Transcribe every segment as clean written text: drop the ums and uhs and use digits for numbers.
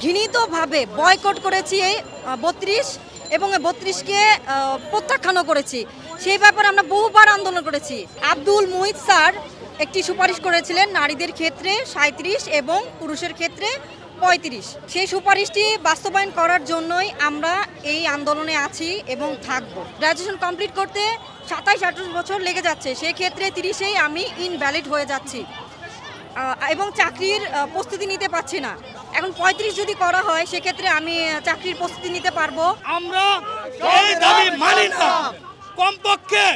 ঘৃণিতভাবে boycott করেছি এই ৩২ এবং ৩২কে প্রত্যাখ্যানও করেছি। সেই ব্যাপারে আমরা বহুবার আন্দোলন করেছি। আব্দুল মুহিত স্যার একটি সুপারিশ করেছিলেন নারীদের ক্ষেত্রে ৩৭ এবং পুরুষের ক্ষেত্রে ৩৫। সেই সুপারিশটি বাস্তবায়ন করার জন্যই আমরা এই আন্দোলনে আছি এবং থাকব। গ্র্যাজুয়েশন কমপ্লিট করতে ২৭-২৮ বছর লেগে যাচ্ছে, সেক্ষেত্রে ৩০এই আমি ইনভ্যালিড হয়ে যাচ্ছি এবং চাকরির প্রস্তুতি নিতে পারছি না। এখন ৩৫ যদি করা হয় সেক্ষেত্রে আমি চাকরির প্রস্তুতি নিতে পারবো। আমরা এই দাবি মানি না। কমপক্ষে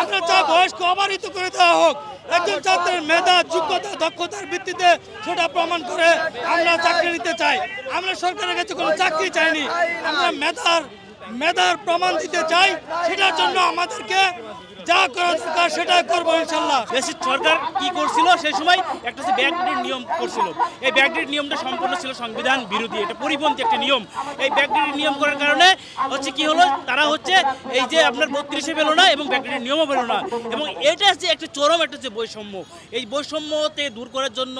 আমরা চাই বয়স্ক অবারিত করে দেওয়া হোক। একজন ছাত্রের মেধা, যোগ্যতা, দক্ষতার ভিত্তিতে সেটা প্রমাণ করে আমরা চাকরি নিতে চাই। আমরা সরকারের কাছে কোনো চাকরি চাইনি, আমরা মেধার প্রমাণ দিতে চাই। সেটার জন্য আমাদেরকে যা করা দরকার সেটা করবো ইনশাল্লাহ। দেশের সরকার কি করছিল সেই সময় একটা হচ্ছে ব্যাকডেট নিয়ম করছিল। এই ব্যাকডেট নিয়মটা সম্পূর্ণ ছিল সংবিধান বিরোধী, এটা পরিপন্থী একটা নিয়ম। এই ব্যাকডেট নিয়ম করার কারণে হচ্ছে কি হলো, তারা হচ্ছে এই যে আপনার ৩২-এ পেলো না এবং ব্যাকডেটের নিয়মও পেলো না। এবং এটা হচ্ছে একটা চরম একটা হচ্ছে বৈষম্য। এই বৈষম্যতে দূর করার জন্য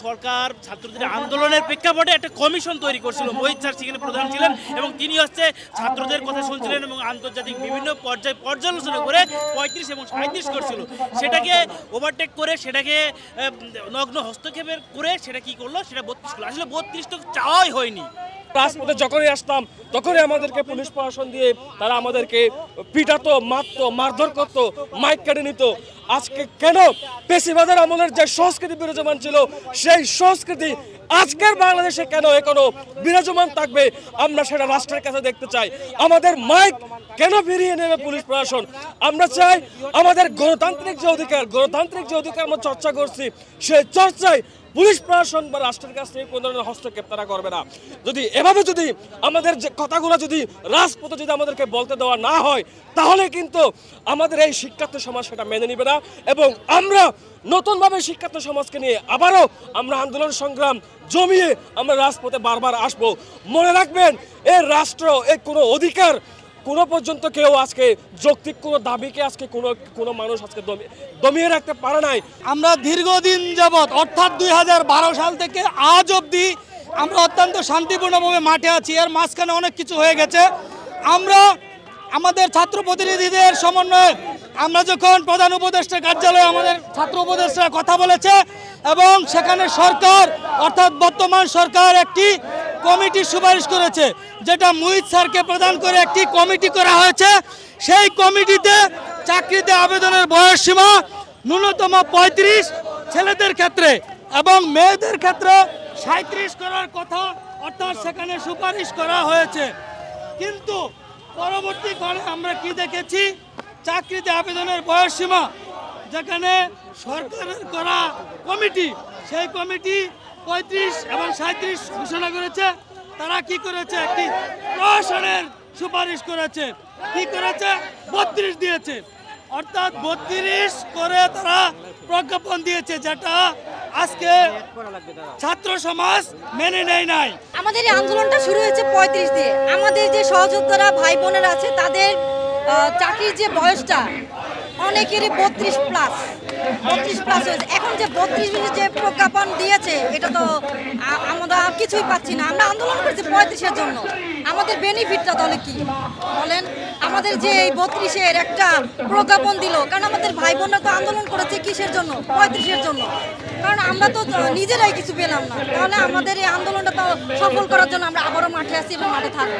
সরকার ছাত্রদের আন্দোলনের প্রেক্ষাপটে একটা কমিশন তৈরি করছিল। মোহিত স্যার সেখানে প্রধান ছিলেন এবং তিনি হচ্ছে ছাত্রদের কথা শুনছিলেন এবং আন্তর্জাতিক বিভিন্ন পর্যালোচনা করে ৩৫ এবং ৩৭ করছিল। সেটাকে ওভারটেক করে, সেটাকে নগ্ন হস্তক্ষেপের করে সেটা কি করলো, সেটা ৩২ করলো। আসলে ৩২ তো চাওয়াই হয়নি। রাজপথে যখনই আসতাম তখনই আমাদেরকে পুলিশ প্রশাসন দিয়ে তারা আমাদেরকে পিটাতো, মারতো, মারধর করতো, মাইক কেটে নিত। আজকে কেন পেশিবাদের আমলের যে সংস্কৃতি বিরাজমান ছিল সেই সংস্কৃতি আজকের বাংলাদেশে কেন এখনো বিরাজমান থাকবে, আমরা সেটা রাষ্ট্রের কাছে দেখতে চাই। আমাদের মাইক কেন ফিরিয়ে নেবে পুলিশ প্রশাসন? আমরা চাই আমাদের গণতান্ত্রিক যে অধিকার আমরা চর্চা করছি, সেই চর্চায় পুলিশ প্রশাসন বা রাষ্ট্রের কাছ থেকে কোনো ধরনের হস্তক্ষেপ তারা করবে না। যদি এভাবে যদি আমাদের যে কথাগুলো যদি রাজপথে যদি আমাদেরকে বলতে দেওয়া না হয়, তাহলে কিন্তু আমাদের এই শিক্ষার্থী সমাজ সেটা মেনে নিবে না এবং আমরা নতুনভাবে শিক্ষার্থী সমাজকে নিয়ে আবারও আমরা আন্দোলন সংগ্রাম জমিয়ে আমরা রাজপথে বারবার আসব। মনে রাখবেন, এই রাষ্ট্র এই কোনো অধিকার কোনো পর্যন্ত কেউ আজকে যৌক্তিক কোনো দাবিকে আজকে কোনো মানুষ আজকে দমিয়ে রাখতে পারে নাই। আমরা দীর্ঘদিন যাবৎ অর্থাৎ ২০১২ সাল থেকে আজ অবধি আমরা অত্যন্ত শান্তিপূর্ণভাবে মাঠে আছি। এর মাঝখানে অনেক কিছু হয়ে গেছে। আমরা আমাদের ছাত্র প্রতিনিধিদের সমন্বয়ে আমরা যখন প্রধান উপদেষ্টার কার্যালয়ে আমাদের ছাত্র উপদেষ্টা কথা বলেছে এবং সেখানে সরকার অর্থাৎ বর্তমান সরকার একটি কমিটির সুপারিশ করেছে, যেটা মুহিত স্যারকে প্রদান করে একটি কমিটি করা হয়েছে। সেই কমিটিতে চাকরিতে আবেদনের বয়সসীমা ন্যূনতম ৩৫ ছেলেদের ক্ষেত্রে এবং মেয়েদের ক্ষেত্রে ৩৭ করার কথা, অর্থাৎ সেখানে সুপারিশ করা হয়েছে। কিন্তু পরবর্তীকালে আমরা কি দেখেছি, চাকরিতে আবেদনের বয়সসীমা যেখানে সরকারের করা কমিটি, সেই কমিটি ৩৫ এবং ৩৭ ঘোষণা করেছে। তারা কি করেছে, একটি প্রশাসনের সুপারিশ করেছে। কি করেছে, ৩২ দিয়েছে, অর্থাৎ ৩২ করে তারা প্রজ্ঞাপন দিয়েছে, যেটা আজকে ছাত্র সমাজ মেনে নেয় নাই। আমাদের এই আন্দোলনটা শুরু হয়েছে ৩৫ দিয়ে। আমাদের যে সহযোদ্ধারা ভাই বোনেরা আছে তাদের চাকরির যে বয়সটা অনেকেরই ৩২ প্লাস হয়েছে। এখন যে ৩২ যে প্রজ্ঞাপন দিয়েছে, এটা তো আমরা কিছুই পাচ্ছি না। আমরা আন্দোলন করছি ৩৫-এর জন্য। আমাদের বেনিফিটটা তাহলে কি বলেন? আমাদের যে এই ৩২-এর একটা প্রজ্ঞাপন দিল, কারণ আমাদের ভাই বোনরা তো আন্দোলন করেছে কিসের জন্য? ৩৫-এর জন্য। কারণ আমরা তো নিজেরাই কিছু পেলাম না। তাহলে আমাদের এই আন্দোলনটা তো সফল করার জন্য আমরা আবারও মাঠে আসি এবং মাঠে থাকবো।